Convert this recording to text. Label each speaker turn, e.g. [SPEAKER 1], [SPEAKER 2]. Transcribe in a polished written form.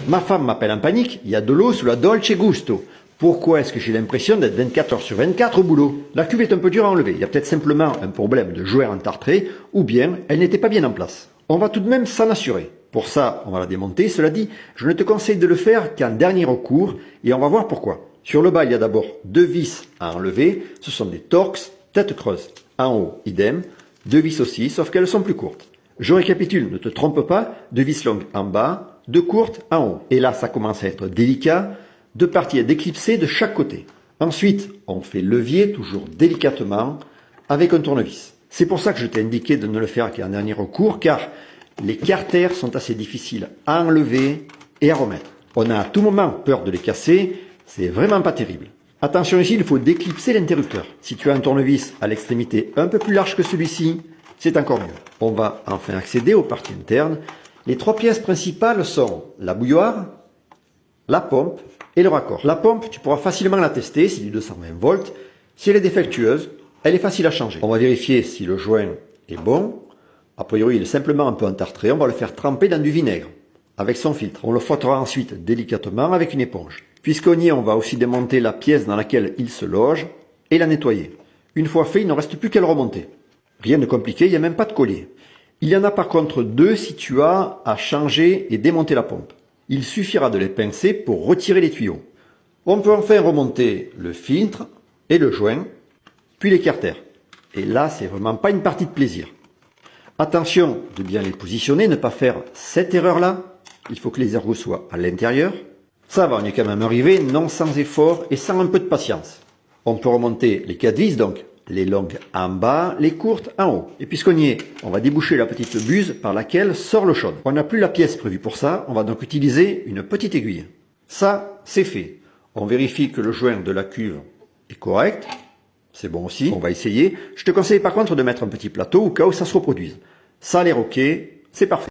[SPEAKER 1] Ma femme m'appelle en panique, il y a de l'eau sous la Dolce Gusto. Pourquoi est-ce que j'ai l'impression d'être 24 heures sur 24 au boulot? La cuve est un peu dure à enlever, il y a peut-être simplement un problème de joint entartré, ou bien elle n'était pas bien en place. On va tout de même s'en assurer. Pour ça, on va la démonter, cela dit, je ne te conseille de le faire qu'en dernier recours, et on va voir pourquoi. Sur le bas, il y a d'abord 2 vis à enlever, ce sont des Torx tête creuse. En haut, idem, 2 vis aussi, sauf qu'elles sont plus courtes. Je récapitule, ne te trompe pas, 2 vis longues en bas, 2 courtes en haut. Et là, ça commence à être délicat, 2 parties à déclipser de chaque côté. Ensuite, on fait levier, toujours délicatement, avec un tournevis. C'est pour ça que je t'ai indiqué de ne le faire qu'en dernier recours, car les carters sont assez difficiles à enlever et à remettre. On a à tout moment peur de les casser, c'est vraiment pas terrible. Attention ici, il faut déclipser l'interrupteur. Si tu as un tournevis à l'extrémité un peu plus large que celui-ci, c'est encore mieux. On va enfin accéder aux parties internes. Les 3 pièces principales sont la bouilloire, la pompe et le raccord. La pompe, tu pourras facilement la tester, c'est du 220 volts. Si elle est défectueuse, elle est facile à changer. On va vérifier si le joint est bon. A priori, il est simplement un peu entartré. On va le faire tremper dans du vinaigre avec son filtre. On le frottera ensuite délicatement avec une éponge. Puisqu'on y est, on va aussi démonter la pièce dans laquelle il se loge et la nettoyer. Une fois fait, il ne reste plus qu'à le remonter. Rien de compliqué, il n'y a même pas de collier. Il y en a par contre 2 si tu as à changer et démonter la pompe. Il suffira de les pincer pour retirer les tuyaux. On peut enfin remonter le filtre et le joint, puis les carters. Et là, c'est vraiment pas une partie de plaisir. Attention de bien les positionner, ne pas faire cette erreur-là. Il faut que les ergots soient à l'intérieur. Ça va, on y est quand même arrivé, non sans effort et sans un peu de patience. On peut remonter les 4 vis, donc les longues en bas, les courtes en haut. Et puisqu'on y est, on va déboucher la petite buse par laquelle sort l'eau chaude. On n'a plus la pièce prévue pour ça, on va donc utiliser une petite aiguille. Ça, c'est fait. On vérifie que le joint de la cuve est correct. C'est bon aussi, on va essayer. Je te conseille par contre de mettre un petit plateau au cas où ça se reproduise. Ça a l'air ok, c'est parfait.